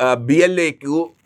BLAQ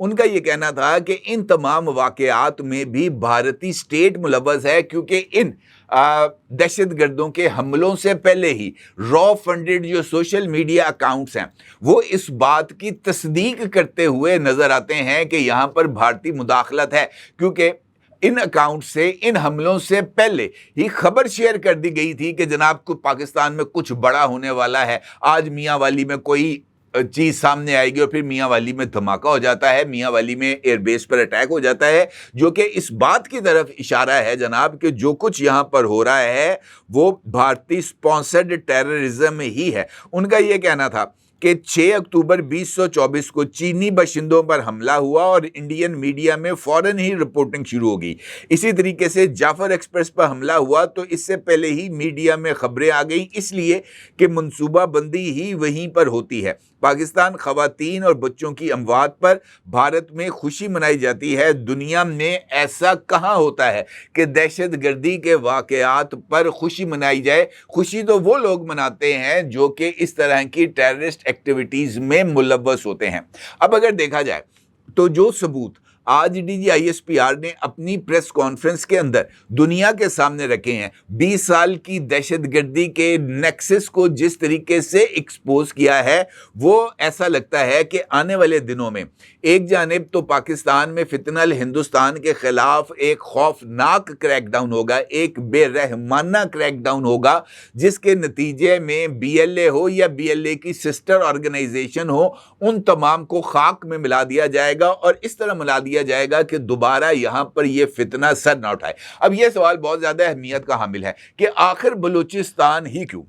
ان کا یہ کہنا تھا کہ ان تمام واقعات میں بھی بھارتی اسٹیٹ ملوث ہے، کیونکہ ان دہشت گردوں کے حملوں سے پہلے ہی را فنڈڈ جو سوشل میڈیا اکاؤنٹس ہیں وہ اس بات کی تصدیق کرتے ہوئے نظر آتے ہیں کہ یہاں پر بھارتی مداخلت ہے، کیونکہ ان اکاؤنٹ سے ان حملوں سے پہلے ہی خبر شیئر کر دی گئی تھی کہ جناب کو پاکستان میں کچھ بڑا ہونے والا ہے، آج میاں والی میں کوئی چیز سامنے آئے گی اور پھر میاں والی میں دھماکہ ہو جاتا ہے، میاں والی میں ایئر بیس پر اٹیک ہو جاتا ہے، جو کہ اس بات کی طرف اشارہ ہے جناب کہ جو کچھ یہاں پر ہو رہا ہے وہ بھارتی سپانسرڈ ٹیررزم ہی ہے۔ ان کا یہ کہنا تھا کہ 6 اکتوبر 2024 کو چینی باشندوں پر حملہ ہوا اور انڈین میڈیا میں فوراً ہی رپورٹنگ شروع ہو گئی۔ اسی طریقے سے جعفر ایکسپریس پر حملہ ہوا تو اس سے پہلے ہی میڈیا میں خبریں آ گئیں، اس لیے کہ منصوبہ بندی ہی وہیں پر ہوتی ہے۔ پاکستان خواتین اور بچوں کی اموات پر بھارت میں خوشی منائی جاتی ہے، دنیا میں ایسا کہاں ہوتا ہے کہ دہشت گردی کے واقعات پر خوشی منائی جائے؟ خوشی تو وہ لوگ مناتے ہیں جو کہ اس طرح کی ٹیررسٹ ایکٹیویٹیز میں ملوث ہوتے ہیں۔ اب اگر دیکھا جائے تو جو ثبوت آج D G I S P R نے اپنی پریس کانفرنس کے اندر دنیا کے سامنے رکھے ہیں، 20 سال کی دہشت گردی کے نیکسس کو جس طریقے سے ایکسپوز کیا ہے، وہ ایسا لگتا ہے کہ آنے والے دنوں میں ایک جانب تو پاکستان میں فتنہ ہندوستان کے خلاف ایک خوفناک کریک ڈاؤن ہوگا، ایک بے رحمانہ کریک ڈاؤن ہوگا، جس کے نتیجے میں بی ایل اے ہو یا بی ایل اے کی سسٹر آرگنائزیشن ہو، ان تمام کو خاک میں ملا دیا جائے گا اور اس طرح ملا دیا جائے گا کہ دوبارہ یہاں پر یہ فتنہ سر نہ اٹھائے۔ اب یہ سوال بہت زیادہ اہمیت کا حامل ہے کہ آخر بلوچستان ہی کیوں؟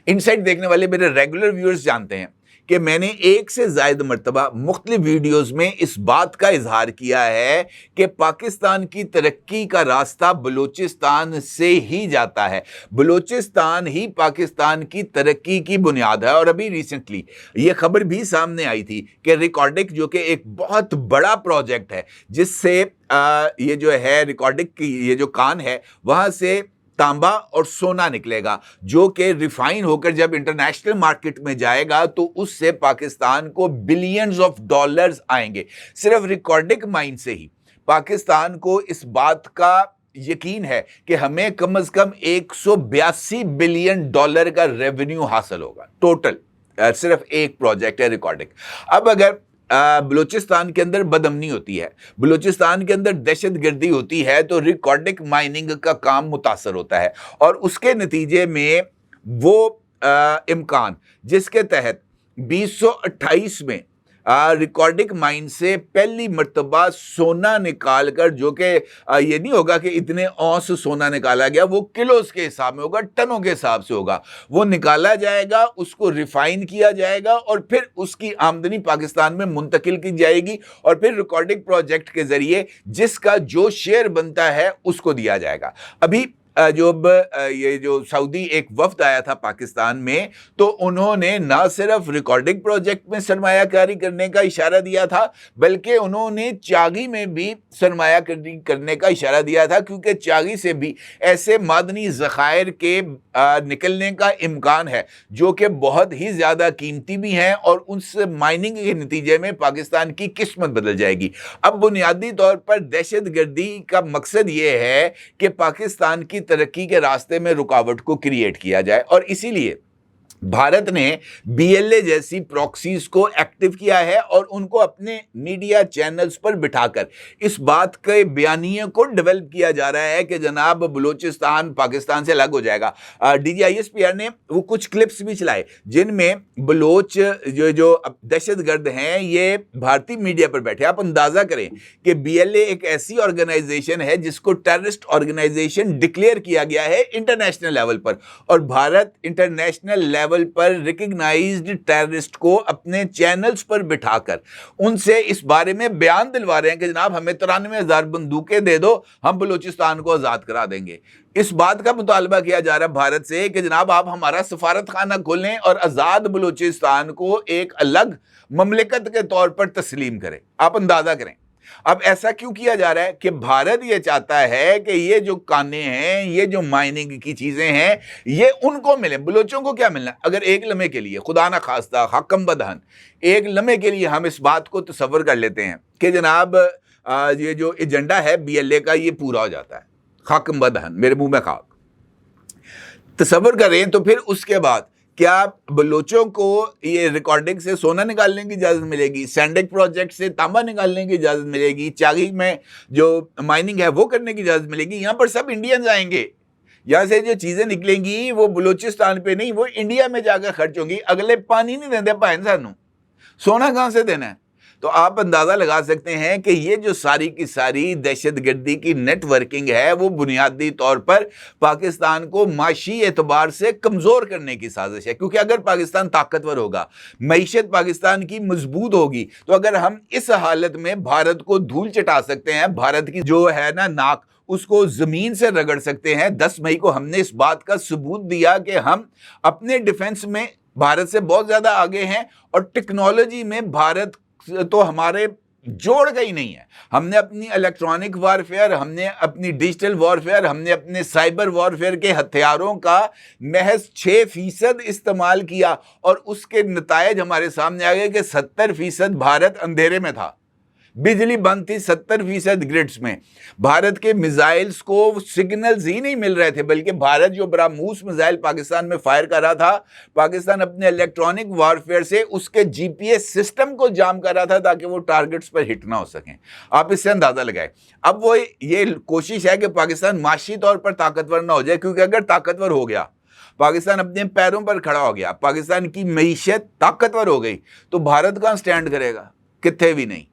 انسائٹ دیکھنے والے میرے ریگولر ویورز جانتے ہیں کہ میں نے ایک سے زائد مرتبہ مختلف ویڈیوز میں اس بات کا اظہار کیا ہے کہ پاکستان کی ترقی کا راستہ بلوچستان سے ہی جاتا ہے، بلوچستان ہی پاکستان کی ترقی کی بنیاد ہے۔ اور ابھی ریسنٹلی یہ خبر بھی سامنے آئی تھی کہ ریکارڈک جو کہ ایک بہت بڑا پروجیکٹ ہے، جس سے یہ جو ہے ریکارڈک کی یہ جو کان ہے وہاں سے تانبا اور سونا نکلے گا، جو کہ ریفائن ہو کر جب انٹرنیشنل مارکیٹ میں جائے گا تو اس سے پاکستان کو بلینز آف ڈالرز آئیں گے۔ صرف ریکارڈک مائن سے ہی پاکستان کو اس بات کا یقین ہے کہ ہمیں کم از کم 182 بلین ڈالر کا ریونیو حاصل ہوگا ٹوٹل، صرف ایک پروجیکٹ ہے ریکارڈک۔ اب اگر بلوچستان کے اندر بدامنی ہوتی ہے، بلوچستان کے اندر دہشت گردی ہوتی ہے تو ریکارڈک مائننگ کا کام متاثر ہوتا ہے، اور اس کے نتیجے میں وہ امکان جس کے تحت 2028 میں ریکارڈک مائن سے پہلی مرتبہ سونا نکال کر، جو کہ یہ نہیں ہوگا کہ اتنے اونس سونا نکالا گیا، وہ کلوز کے حساب میں ہوگا، ٹنوں کے حساب سے ہوگا، وہ نکالا جائے گا، اس کو ریفائن کیا جائے گا اور پھر اس کی آمدنی پاکستان میں منتقل کی جائے گی، اور پھر ریکارڈک پروجیکٹ کے ذریعے جس کا جو شیئر بنتا ہے اس کو دیا جائے گا۔ ابھی یہ جو سعودی ایک وفد آیا تھا پاکستان میں، تو انہوں نے نہ صرف ریکارڈنگ پروجیکٹ میں سرمایہ کاری کرنے کا اشارہ دیا تھا، بلکہ انہوں نے چاگی میں بھی سرمایہ کاری کرنے کا اشارہ دیا تھا، کیونکہ چاگی سے بھی ایسے معدنی ذخائر کے نکلنے کا امکان ہے جو کہ بہت ہی زیادہ قیمتی بھی ہیں، اور ان سے مائننگ کے نتیجے میں پاکستان کی قسمت بدل جائے گی۔ اب بنیادی طور پر دہشت گردی کا مقصد یہ ہے کہ پاکستان کی ترقی کے راستے میں رکاوٹ کو کریٹ کیا جائے، اور اسی لیے بھارت نے بی ایل اے جیسی پراکسیز کو ایکٹیو کیا ہے اور ان کو اپنے میڈیا چینلز پر بٹھا کر اس بات کے بیانیے کو ڈیولپ کیا جا رہا ہے کہ جناب بلوچستان پاکستان سے الگ ہو جائے گا۔ D G I S P R نے وہ کچھ کلپس بھی چلائے جن میں بلوچ جو دہشت گرد ہیں یہ بھارتی میڈیا پر بیٹھے۔ آپ اندازہ کریں کہ بی ایل اے ایک ایسی آرگنائزیشن ہے جس کو ٹیررسٹ آرگنائزیشن ڈکلیئر کیا گیا ہے انٹرنیشنل لیول پر، اور بھارت انٹرنیشنل لیول پر ریکگنائزڈ ٹیررسٹ کو اپنے چینلز پر بٹھا کر ان سے اس بارے میں بیان دلوا رہے ہیں کہ جناب ہمیں 93,000 بندوقیں دے دو، ہم بلوچستان کو آزاد کرا دیں گے۔ اس بات کا مطالبہ کیا جا رہا ہے بھارت سے کہ جناب آپ ہمارا سفارت خانہ کھولیں اور آزاد بلوچستان کو ایک الگ مملکت کے طور پر تسلیم کریں۔ آپ اندازہ کریں اب ایسا کیوں کیا جا رہا ہے کہ بھارت یہ چاہتا ہے کہ یہ جو کانے ہیں، یہ جو مائننگ کی چیزیں ہیں، یہ ان کو ملیں. بلوچوں کو کیا ملنا؟ اگر ایک لمحے کے لیے، خدا نہ خواستہ حکم بدہن، ایک لمحے کے لیے ہم اس بات کو تصور کر لیتے ہیں کہ جناب یہ جو ایجنڈا ہے BLA کا یہ پورا ہو جاتا ہے، حکم بدہن، میرے منہ میں خاک، تصور کریں، تو پھر اس کے بعد کیا بلوچوں کو یہ ریکارڈنگ سے سونا نکالنے کی اجازت ملے گی؟ سینڈک پروجیکٹ سے تانبا نکالنے کی اجازت ملے گی؟ چاگی میں جو مائننگ ہے وہ کرنے کی اجازت ملے گی؟ یہاں پر سب انڈینز آئیں گے، یہاں سے جو چیزیں نکلیں گی وہ بلوچستان پہ نہیں، وہ انڈیا میں جا کر خرچ ہوں گی. اگلے پانی نہیں دیندے پائیں سانوں، سونا کہاں سے دینا ہے؟ تو آپ اندازہ لگا سکتے ہیں کہ یہ جو ساری کی ساری دہشت گردی کی نیٹ ورکنگ ہے وہ بنیادی طور پر پاکستان کو معاشی اعتبار سے کمزور کرنے کی سازش ہے. کیونکہ اگر پاکستان طاقتور ہوگا، معیشت پاکستان کی مضبوط ہوگی، تو اگر ہم اس حالت میں بھارت کو دھول چٹا سکتے ہیں، بھارت کی جو ہے نا ناک، اس کو زمین سے رگڑ سکتے ہیں. 10 مئی کو ہم نے اس بات کا ثبوت دیا کہ ہم اپنے ڈیفنس میں بھارت سے بہت زیادہ آگے ہیں، اور ٹیکنالوجی میں بھارت تو ہمارے جوڑ کا ہی نہیں ہے. ہم نے اپنی الیکٹرانک وارفیئر، ہم نے اپنی ڈیجیٹل وارفیئر، ہم نے اپنے سائبر وارفیئر کے ہتھیاروں کا محض 6% استعمال کیا، اور اس کے نتائج ہمارے سامنے آ گئے کہ 70% بھارت اندھیرے میں تھا، بجلی بند تھی 70% گریڈز میں. بھارت کے میزائلز کو سگنلز ہی نہیں مل رہے تھے، بلکہ بھارت جو براموس میزائل پاکستان میں فائر کر رہا تھا، پاکستان اپنے الیکٹرانک وارفیئر سے اس کے GPS سسٹم کو جام کر رہا تھا تاکہ وہ ٹارگٹس پر ہٹ نہ ہو سکیں. آپ اس سے اندازہ لگائیں. اب وہ یہ کوشش ہے کہ پاکستان معاشی طور پر طاقتور نہ ہو جائے، کیونکہ اگر طاقتور ہو گیا، پاکستان اپنے پیروں پر کھڑا ہو گیا، پاکستان کی معیشت طاقتور ہو گئی، تو بھارت کہاں سٹینڈ کرے گا؟ کتنے بھی نہیں.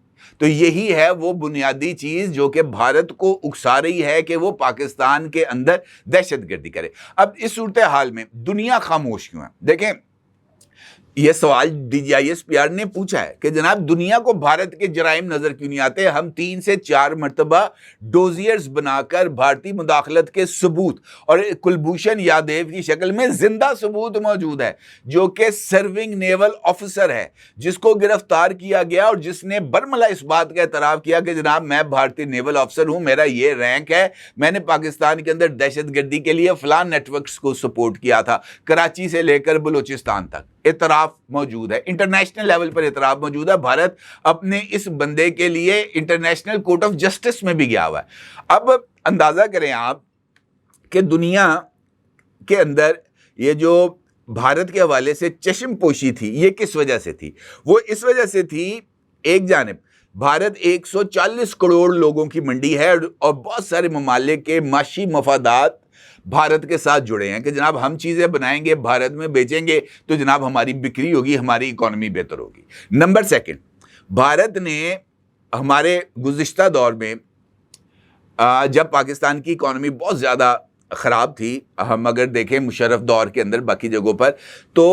تو یہی ہے وہ بنیادی چیز جو کہ بھارت کو اکسا رہی ہے کہ وہ پاکستان کے اندر دہشت گردی کرے. اب اس صورتحال میں دنیا خاموش کیوں ہے؟ دیکھیں، یہ سوال DGISPR نے پوچھا ہے کہ جناب دنیا کو بھارت کے جرائم نظر کیوں نہیں آتے؟ ہم 3 سے 4 مرتبہ ڈوزیئرز بنا کر بھارتی مداخلت کے ثبوت، اور کلبھوشن یادیو کی شکل میں زندہ ثبوت موجود ہے، جو کہ سرونگ نیول آفیسر ہے، جس کو گرفتار کیا گیا اور جس نے برملا اس بات کا اعتراف کیا کہ جناب میں بھارتی نیول آفیسر ہوں، میرا یہ رینک ہے، میں نے پاکستان کے اندر دہشت گردی کے لیے فلاں نیٹ ورکس کو سپورٹ کیا تھا، کراچی سے لے کر بلوچستان تک. اعتراف موجود ہے، انٹرنیشنل لیول پر اعتراف موجود ہے. بھارت اپنے اس بندے کے لیے انٹرنیشنل کورٹ آف جسٹس میں بھی گیا ہوا ہے. اب اندازہ کریں آپ کہ دنیا کے اندر یہ جو بھارت کے حوالے سے چشم پوشی تھی، یہ کس وجہ سے تھی؟ وہ اس وجہ سے تھی، ایک جانب بھارت 140 کروڑ لوگوں کی منڈی ہے، اور بہت سارے ممالک کے معاشی مفادات بھارت کے ساتھ جڑے ہیں کہ جناب ہم چیزیں بنائیں گے، بھارت میں بیچیں گے، تو جناب ہماری بکری ہوگی، ہماری اکانومی بہتر ہوگی. نمبر سیکنڈ، بھارت نے ہمارے گزشتہ دور میں جب پاکستان کی اکانومی بہت زیادہ خراب تھی، ہم اگر دیکھیں مشرف دور کے اندر باقی جگہوں پر، تو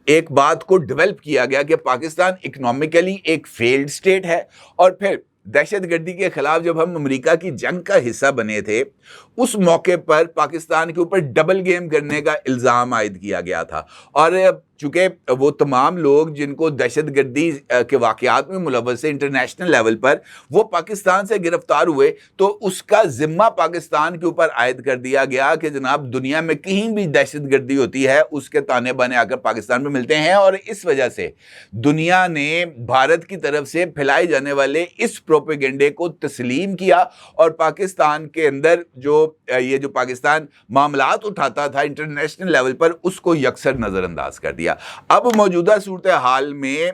ایک بات کو ڈیولپ کیا گیا کہ پاکستان اکنامکلی ایک فیلڈ سٹیٹ ہے. اور پھر دہشت گردی کے خلاف جب ہم امریکہ کی جنگ کا حصہ بنے تھے، اس موقع پر پاکستان کے اوپر ڈبل گیم کرنے کا الزام عائد کیا گیا تھا. اور چونکہ وہ تمام لوگ جن کو دہشت گردی کے واقعات میں ملوث ہے انٹرنیشنل لیول پر، وہ پاکستان سے گرفتار ہوئے، تو اس کا ذمہ پاکستان کے اوپر عائد کر دیا گیا کہ جناب دنیا میں کہیں بھی دہشت گردی ہوتی ہے، اس کے تانے بانے آ کر پاکستان میں ملتے ہیں. اور اس وجہ سے دنیا نے بھارت کی طرف سے پھیلائے جانے والے اس پروپیگنڈے کو تسلیم کیا، اور پاکستان کے اندر یہ جو پاکستان معاملات اٹھاتا تھا انٹرنیشنل لیول پر، اس کو یکسر نظر انداز کر دیا. اب موجودہ صورتحال میں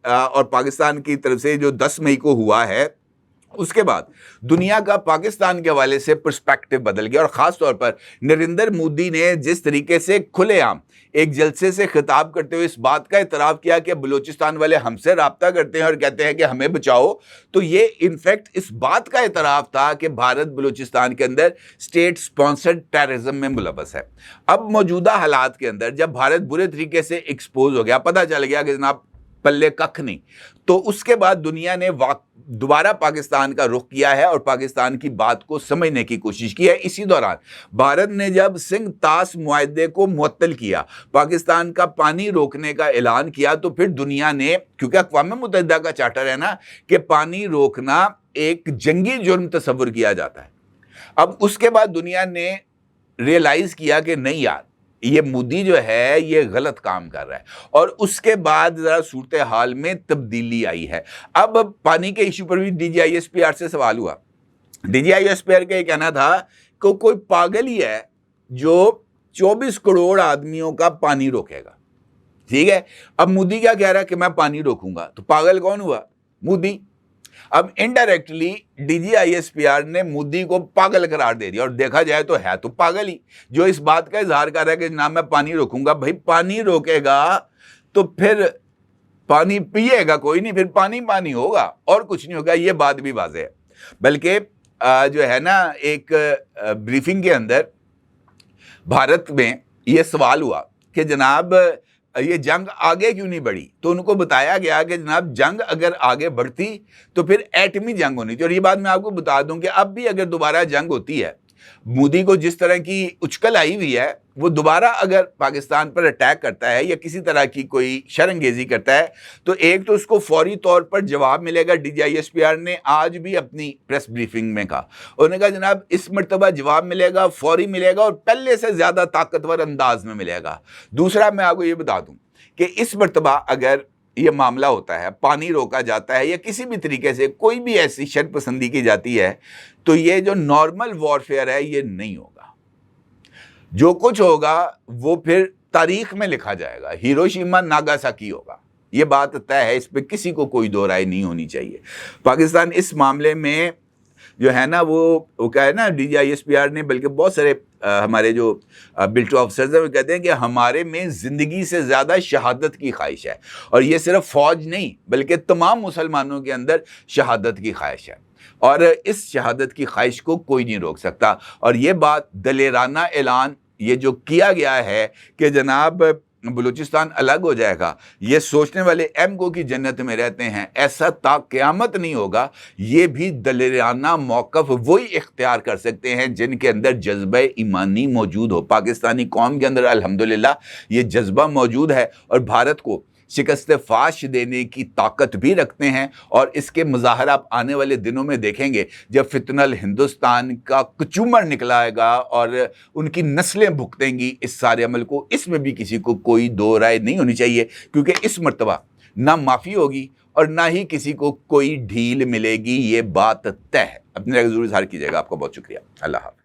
اور پاکستان کی طرف سے جو 10 مئی کو ہوا ہے، اس کے بعد دنیا کا پاکستان کے حوالے سے پرسپیکٹو بدل گیا. اور خاص طور پر نریندر مودی نے جس طریقے سے کھلے عام ایک جلسے سے خطاب کرتے ہوئے اس بات کا اعتراف کیا کہ بلوچستان والے ہم سے رابطہ کرتے ہیں اور کہتے ہیں کہ ہمیں بچاؤ، تو یہ انفیکٹ اس بات کا اعتراف تھا کہ بھارت بلوچستان کے اندر اسٹیٹ سپانسرڈ ٹیررزم میں ملوث ہے. اب موجودہ حالات کے اندر جب بھارت برے طریقے سے ایکسپوز ہو گیا، پتہ چل گیا کہ جناب پلے ککھ نہیں. تو اس کے بعد دنیا نے دوبارہ پاکستان کا رخ کیا ہے اور پاکستان کی بات کو سمجھنے کی کوشش کی ہے. اسی دوران بھارت نے جب سنگھ تاس معاہدے کو معطل کیا, پاکستان کا پانی روکنے کا اعلان کیا, تو پھر دنیا نے, کیونکہ اقوام متحدہ کا چارٹر ہے نا کہ پانی روکنا ایک جنگی جرم تصور کیا جاتا ہے, اب اس کے بعد دنیا نے ریئلائز کیا کہ نہیں یار, یہ مودی جو ہے یہ غلط کام کر رہا ہے, اور اس کے بعد ذرا صورتحال میں تبدیلی آئی ہے. اب پانی کے ایشو پر بھی D G I S P R سے سوال ہوا. D G I S P R کا یہ کہنا تھا کہ کوئی پاگل ہی ہے جو 24 کروڑ آدمیوں کا پانی روکے گا. ٹھیک ہے, اب مودی کیا کہہ رہا ہے کہ میں پانی روکوں گا, تو پاگل کون ہوا؟ مودی. اب indirectly D G I S P R نے مودی کو پاگل قرار دے دیا, اور دیکھا جائے تو ہے تو پاگل ہی, جو اس بات کا اظہار کر رہا ہے کہ جناب میں پانی روکوں گا. بھائی پانی روکے گا تو پھر پانی پیے گا کوئی نہیں, پھر پانی ہوگا اور کچھ نہیں ہوگا, یہ بات بھی واضح ہے. بلکہ جو ہے نا ایک بریفنگ کے اندر بھارت میں یہ سوال ہوا کہ جناب یہ جنگ آگے کیوں نہیں بڑھی, تو ان کو بتایا گیا کہ جناب جنگ اگر آگے بڑھتی تو پھر ایٹمی جنگ ہونی تھی. اور یہ بات میں آپ کو بتا دوں کہ اب بھی اگر دوبارہ جنگ ہوتی ہے, مودی کو جس طرح کی اچکل آئی ہوئی ہے, وہ دوبارہ اگر پاکستان پر اٹیک کرتا ہے یا کسی طرح کی کوئی شرانگیزی کرتا ہے, تو ایک تو اس کو فوری طور پر جواب ملے گا. D G I S P R نے آج بھی اپنی پریس بریفنگ میں کہا, انہوں نے کہا جناب اس مرتبہ جواب ملے گا, فوری ملے گا, اور پہلے سے زیادہ طاقتور انداز میں ملے گا. دوسرا میں آپ کو یہ بتا دوں کہ اس مرتبہ اگر یہ معاملہ ہوتا ہے, پانی روکا جاتا ہے یا کسی بھی طریقے سے کوئی بھی ایسی شر پسندی کی جاتی ہے, تو یہ جو نارمل وارفیئر ہے یہ نہیں ہوگا. جو کچھ ہوگا وہ پھر تاریخ میں لکھا جائے گا, ہیروشیما ناگاساکی ہوگا. یہ بات طے ہے, اس پہ کسی کو کوئی دو رائے نہیں ہونی چاہیے. پاکستان اس معاملے میں جو ہے نا وہ کیا ہے نا, D G I S P R نے, بلکہ بہت سارے ہمارے جو بلٹو آفیسرز ہیں وہ کہتے ہیں کہ ہمارے میں زندگی سے زیادہ شہادت کی خواہش ہے, اور یہ صرف فوج نہیں بلکہ تمام مسلمانوں کے اندر شہادت کی خواہش ہے, اور اس شہادت کی خواہش کو کوئی نہیں روک سکتا. اور یہ بات دلیرانہ اعلان یہ جو کیا گیا ہے کہ جناب بلوچستان الگ ہو جائے گا, یہ سوچنے والے ایم کو کی جنت میں رہتے ہیں, ایسا تا قیامت نہیں ہوگا. یہ بھی دلیرانہ موقف وہی اختیار کر سکتے ہیں جن کے اندر جذبہ ایمانی موجود ہو. پاکستانی قوم کے اندر الحمدللہ یہ جذبہ موجود ہے, اور بھارت کو شکست فاش دینے کی طاقت بھی رکھتے ہیں. اور اس کے مظاہر آپ آنے والے دنوں میں دیکھیں گے جب فتنہ الہندوستان کا کچومر نکلائے گا اور ان کی نسلیں بھگتیں گی اس سارے عمل کو. اس میں بھی کسی کو کوئی دو رائے نہیں ہونی چاہیے, کیونکہ اس مرتبہ نہ معافی ہوگی اور نہ ہی کسی کو کوئی ڈھیل ملے گی, یہ بات طے ہے. اپنے ضرور اظہار کیجیے گا. آپ کا بہت شکریہ. اللہ حافظ.